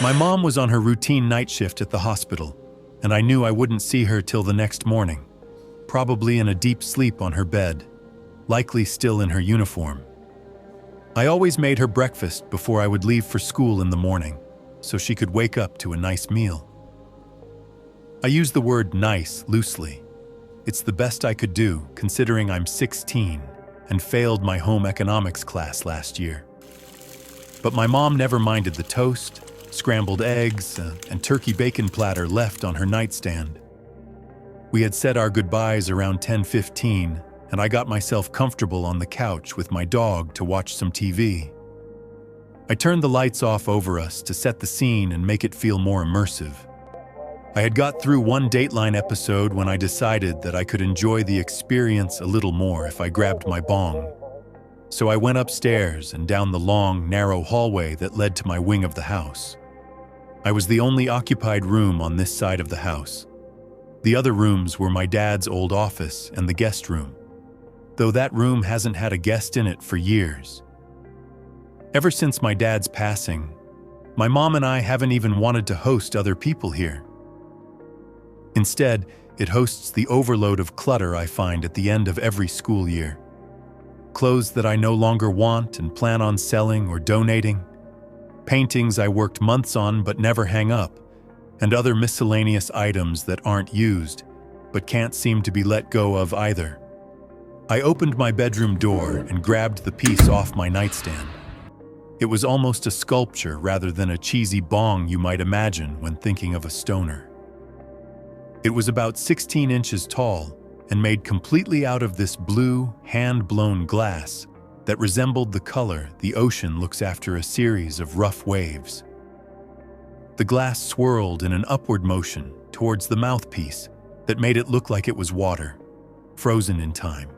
My mom was on her routine night shift at the hospital, and I knew I wouldn't see her till the next morning, probably in a deep sleep on her bed, likely still in her uniform. I always made her breakfast before I would leave for school in the morning, so she could wake up to a nice meal. I use the word nice loosely. It's the best I could do, considering I'm 16 and failed my home economics class last year. But my mom never minded the toast, scrambled eggs, and turkey bacon platter left on her nightstand. We had said our goodbyes around 10:15, and I got myself comfortable on the couch with my dog to watch some TV. I turned the lights off over us to set the scene and make it feel more immersive. I had got through one Dateline episode when I decided that I could enjoy the experience a little more if I grabbed my bong. So I went upstairs and down the long, narrow hallway that led to my wing of the house. I was the only occupied room on this side of the house. The other rooms were my dad's old office and the guest room, though that room hasn't had a guest in it for years. Ever since my dad's passing, my mom and I haven't even wanted to host other people here. Instead, it hosts the overload of clutter I find at the end of every school year. Clothes that I no longer want and plan on selling or donating, paintings I worked months on but never hang up, and other miscellaneous items that aren't used but can't seem to be let go of either. I opened my bedroom door and grabbed the piece off my nightstand. It was almost a sculpture rather than a cheesy bong you might imagine when thinking of a stoner. It was about 16 inches tall and made completely out of this blue, hand-blown glass that resembled the color the ocean looks after a series of rough waves. The glass swirled in an upward motion towards the mouthpiece that made it look like it was water, frozen in time.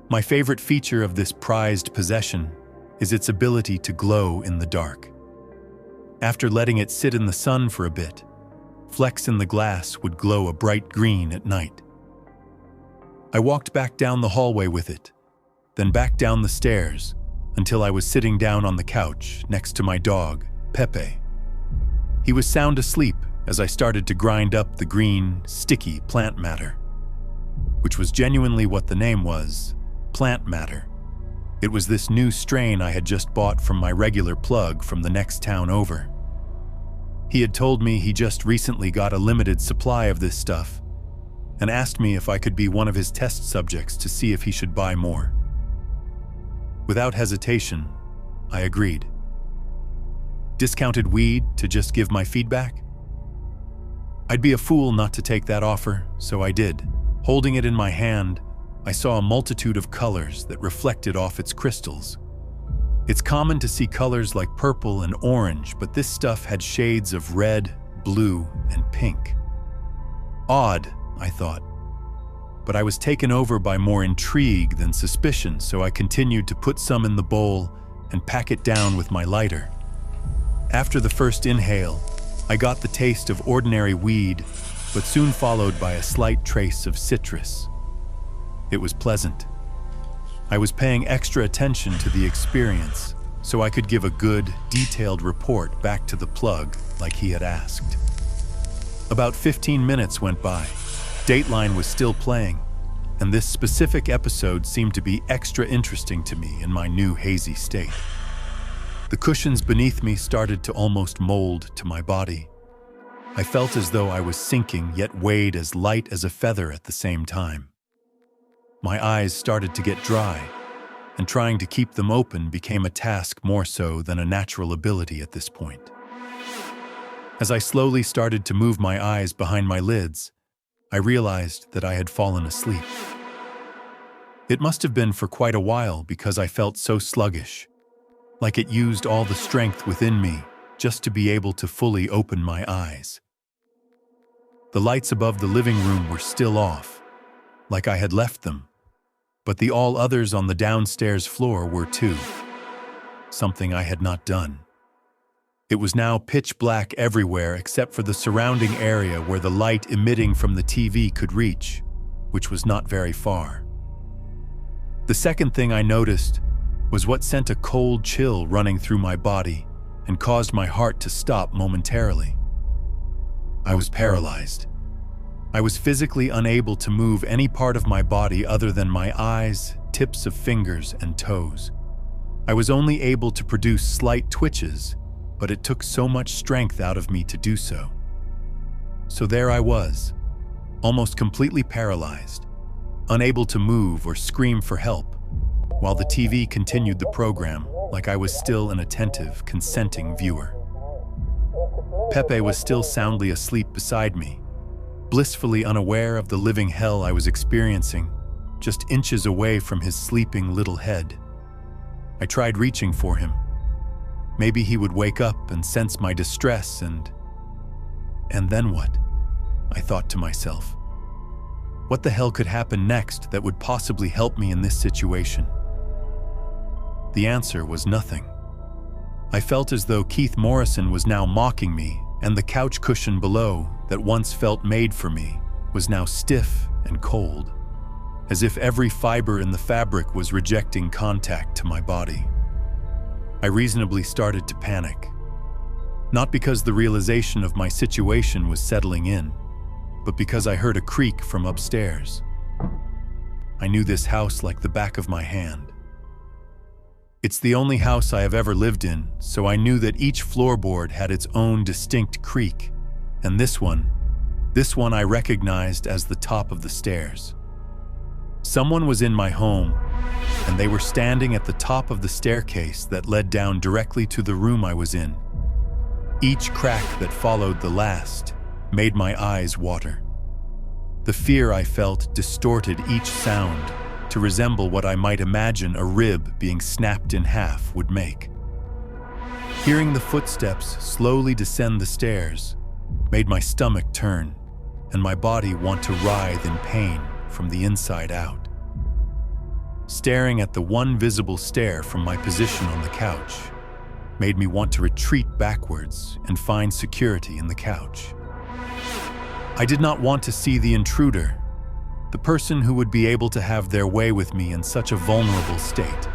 My favorite feature of this prized possession is its ability to glow in the dark. After letting it sit in the sun for a bit, flecks in the glass would glow a bright green at night. I walked back down the hallway with it, then back down the stairs until I was sitting down on the couch next to my dog, Pepe. He was sound asleep as I started to grind up the green, sticky plant matter, which was genuinely what the name was, plant matter. It was this new strain I had just bought from my regular plug from the next town over. He had told me he just recently got a limited supply of this stuff and asked me if I could be one of his test subjects to see if he should buy more. Without hesitation, I agreed. Discounted weed to just give my feedback? I'd be a fool not to take that offer, so I did. Holding it in my hand, I saw a multitude of colors that reflected off its crystals. It's common to see colors like purple and orange, but this stuff had shades of red, blue, and pink. Odd, I thought. But I was taken over by more intrigue than suspicion, so I continued to put some in the bowl and pack it down with my lighter. After the first inhale, I got the taste of ordinary weed, but soon followed by a slight trace of citrus. It was pleasant. I was paying extra attention to the experience, so I could give a good, detailed report back to the plug like he had asked. About 15 minutes went by. Dateline was still playing, and this specific episode seemed to be extra interesting to me in my new hazy state. The cushions beneath me started to almost mold to my body. I felt as though I was sinking, yet weighed as light as a feather at the same time. My eyes started to get dry, and trying to keep them open became a task more so than a natural ability at this point. As I slowly started to move my eyes behind my lids, I realized that I had fallen asleep. It must have been for quite a while because I felt so sluggish, like it used all the strength within me just to be able to fully open my eyes. The lights above the living room were still off, like I had left them, but the all others on the downstairs floor were too, something I had not done. It was now pitch black everywhere except for the surrounding area where the light emitting from the TV could reach, which was not very far. The second thing I noticed was what sent a cold chill running through my body and caused my heart to stop momentarily. I was paralyzed. I was physically unable to move any part of my body other than my eyes, tips of fingers, and toes. I was only able to produce slight twitches, but it took so much strength out of me to do so. So there I was, almost completely paralyzed, unable to move or scream for help, while the TV continued the program like I was still an attentive, consenting viewer. Pepe was still soundly asleep beside me, blissfully unaware of the living hell I was experiencing, just inches away from his sleeping little head. I tried reaching for him. Maybe he would wake up and sense my distress and then what? I thought to myself. What the hell could happen next that would possibly help me in this situation? The answer was nothing. I felt as though Keith Morrison was now mocking me, and the couch cushion below, that once felt made for me, was now stiff and cold, as if every fiber in the fabric was rejecting contact to my body. I reasonably started to panic, not because the realization of my situation was settling in, but because I heard a creak from upstairs. I knew this house like the back of my hand. It's the only house I have ever lived in, so I knew that each floorboard had its own distinct creak, and this one I recognized as the top of the stairs. Someone was in my home, and they were standing at the top of the staircase that led down directly to the room I was in. Each crack that followed the last made my eyes water. The fear I felt distorted each sound to resemble what I might imagine a rib being snapped in half would make. Hearing the footsteps slowly descend the stairs made my stomach turn and my body want to writhe in pain from the inside out. Staring at the one visible stair from my position on the couch made me want to retreat backwards and find security in the couch. I did not want to see the intruder, the person who would be able to have their way with me in such a vulnerable state.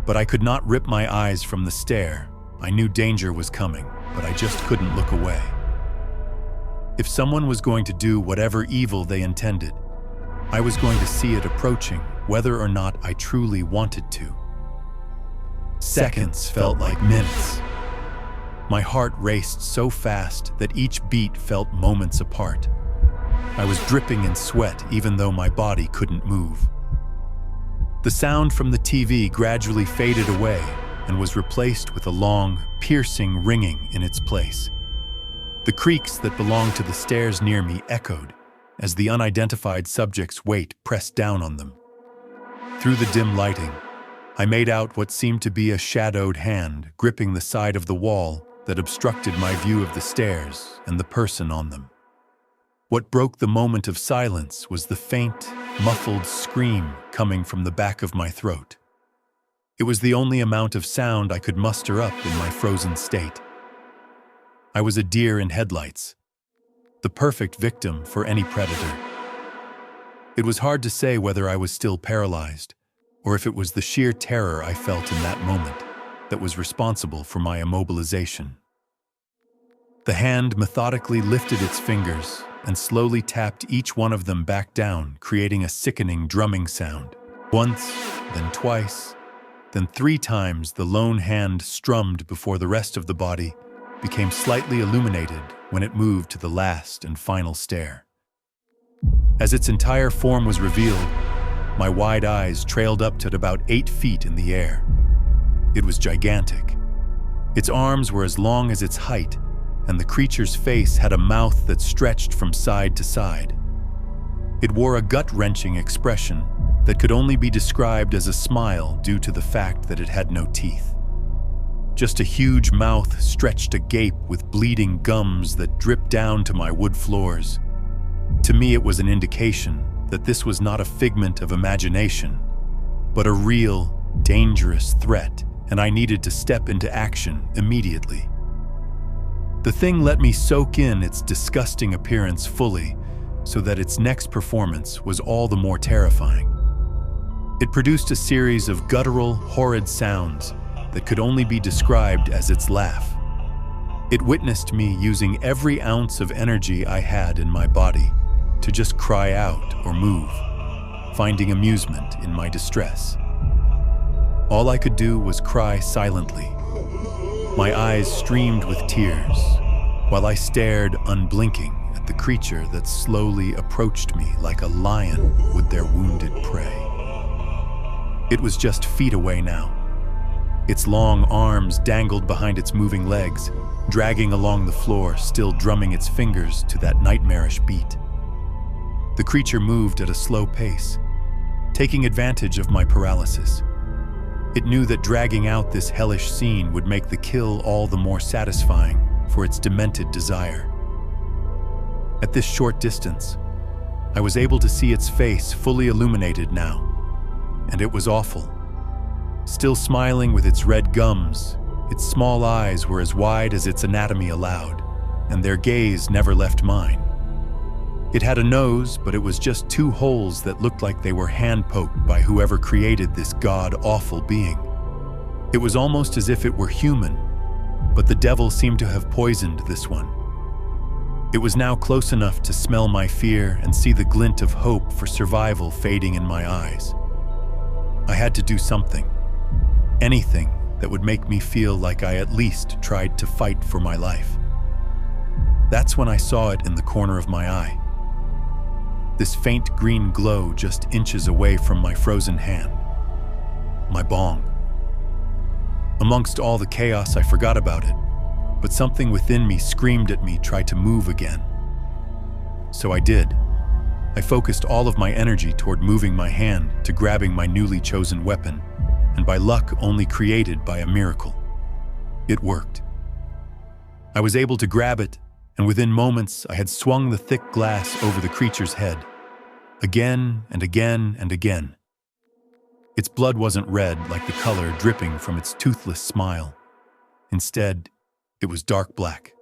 But I could not rip my eyes from the stair. I knew danger was coming, but I just couldn't look away. If someone was going to do whatever evil they intended, I was going to see it approaching, whether or not I truly wanted to. Seconds felt like minutes. My heart raced so fast that each beat felt moments apart. I was dripping in sweat even though my body couldn't move. The sound from the TV gradually faded away and was replaced with a long, piercing ringing in its place. The creaks that belonged to the stairs near me echoed as the unidentified subject's weight pressed down on them. Through the dim lighting, I made out what seemed to be a shadowed hand gripping the side of the wall that obstructed my view of the stairs and the person on them. What broke the moment of silence was the faint, muffled scream coming from the back of my throat. It was the only amount of sound I could muster up in my frozen state. I was a deer in headlights, the perfect victim for any predator. It was hard to say whether I was still paralyzed, or if it was the sheer terror I felt in that moment that was responsible for my immobilization. The hand methodically lifted its fingers and slowly tapped each one of them back down, creating a sickening drumming sound. Once, then twice, then 3 times the lone hand strummed before the rest of the body became slightly illuminated when it moved to the last and final stair. As its entire form was revealed, my wide eyes trailed up to about 8 feet in the air. It was gigantic. Its arms were as long as its height, and the creature's face had a mouth that stretched from side to side. It wore a gut-wrenching expression that could only be described as a smile due to the fact that it had no teeth. Just a huge mouth stretched agape with bleeding gums that dripped down to my wood floors. To me, it was an indication that this was not a figment of imagination, but a real, dangerous threat, and I needed to step into action immediately. The thing let me soak in its disgusting appearance fully, so that its next performance was all the more terrifying. It produced a series of guttural, horrid sounds, that could only be described as its laugh. It witnessed me using every ounce of energy I had in my body to just cry out or move, finding amusement in my distress. All I could do was cry silently. My eyes streamed with tears, while I stared unblinking at the creature that slowly approached me like a lion with their wounded prey. It was just feet away now. Its long arms dangled behind its moving legs, dragging along the floor, still drumming its fingers to that nightmarish beat. The creature moved at a slow pace, taking advantage of my paralysis. It knew that dragging out this hellish scene would make the kill all the more satisfying for its demented desire. At this short distance, I was able to see its face fully illuminated now, and it was awful. Still smiling with its red gums, its small eyes were as wide as its anatomy allowed, and their gaze never left mine. It had a nose, but it was just two holes that looked like they were hand-poked by whoever created this god-awful being. It was almost as if it were human, but the devil seemed to have poisoned this one. It was now close enough to smell my fear and see the glint of hope for survival fading in my eyes. I had to do something. Anything that would make me feel like I at least tried to fight for my life. That's when I saw it in the corner of my eye. This faint green glow just inches away from my frozen hand. My bong. Amongst all the chaos, I forgot about it, but something within me screamed at me, try to move again. So I did. I focused all of my energy toward moving my hand to grabbing my newly chosen weapon, and by luck only created by a miracle. It worked. I was able to grab it, and within moments I had swung the thick glass over the creature's head, again and again and again. Its blood wasn't red like the color dripping from its toothless smile. Instead, it was dark black.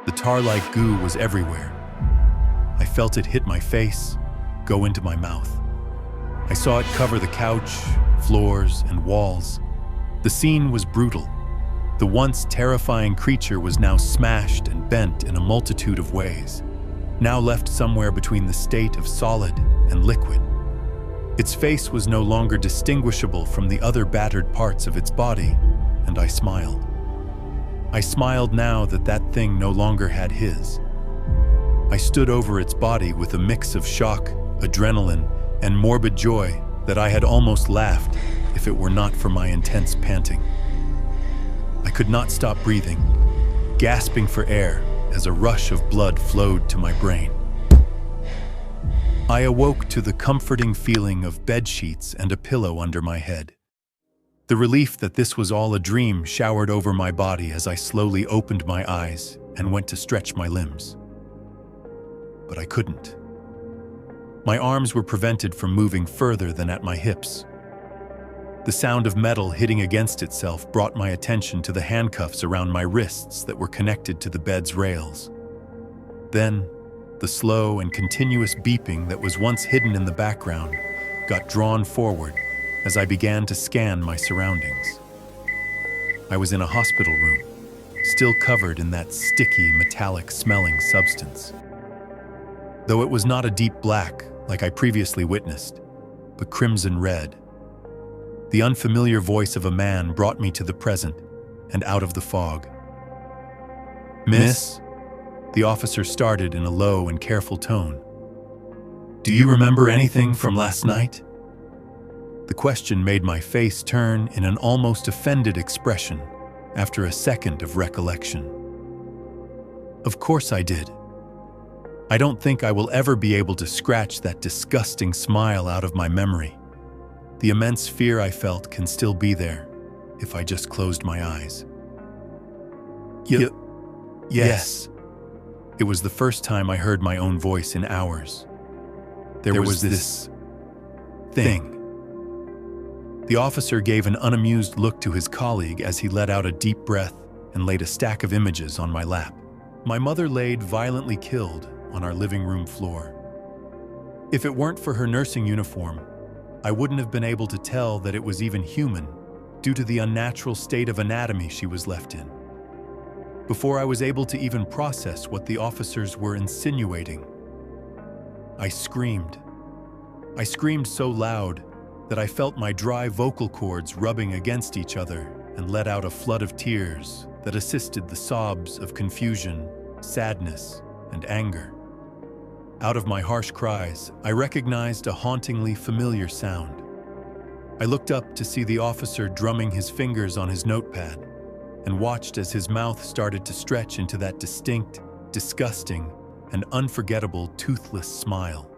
The tar-like goo was everywhere. I felt it hit my face, go into my mouth. I saw it cover the couch, floors, and walls. The scene was brutal. The once terrifying creature was now smashed and bent in a multitude of ways, now left somewhere between the state of solid and liquid. Its face was no longer distinguishable from the other battered parts of its body, and I smiled. I smiled now that that thing no longer had his. I stood over its body with a mix of shock, adrenaline, and morbid joy that I had almost laughed if it were not for my intense panting. I could not stop breathing, gasping for air as a rush of blood flowed to my brain. I awoke to the comforting feeling of bed sheets and a pillow under my head. The relief that this was all a dream showered over my body as I slowly opened my eyes and went to stretch my limbs. But I couldn't. My arms were prevented from moving further than at my hips. The sound of metal hitting against itself brought my attention to the handcuffs around my wrists that were connected to the bed's rails. Then, the slow and continuous beeping that was once hidden in the background got drawn forward as I began to scan my surroundings. I was in a hospital room, still covered in that sticky, metallic-smelling substance. Though it was not a deep black like I previously witnessed, but crimson red. The unfamiliar voice of a man brought me to the present and out of the fog. "Miss?" The officer started in a low and careful tone. "Do you remember anything from last night?" The question made my face turn in an almost offended expression after a second of recollection. Of course I did. I don't think I will ever be able to scratch that disgusting smile out of my memory. The immense fear I felt can still be there if I just closed my eyes. Yes. It was the first time I heard my own voice in hours. There was this thing. The officer gave an unamused look to his colleague as he let out a deep breath and laid a stack of images on my lap. My mother laid violently killed on our living room floor. If it weren't for her nursing uniform, I wouldn't have been able to tell that it was even human, due to the unnatural state of anatomy she was left in. Before I was able to even process what the officers were insinuating, I screamed. I screamed so loud that I felt my dry vocal cords rubbing against each other and let out a flood of tears that assisted the sobs of confusion, sadness, and anger. Out of my harsh cries, I recognized a hauntingly familiar sound. I looked up to see the officer drumming his fingers on his notepad and watched as his mouth started to stretch into that distinct, disgusting, and unforgettable toothless smile.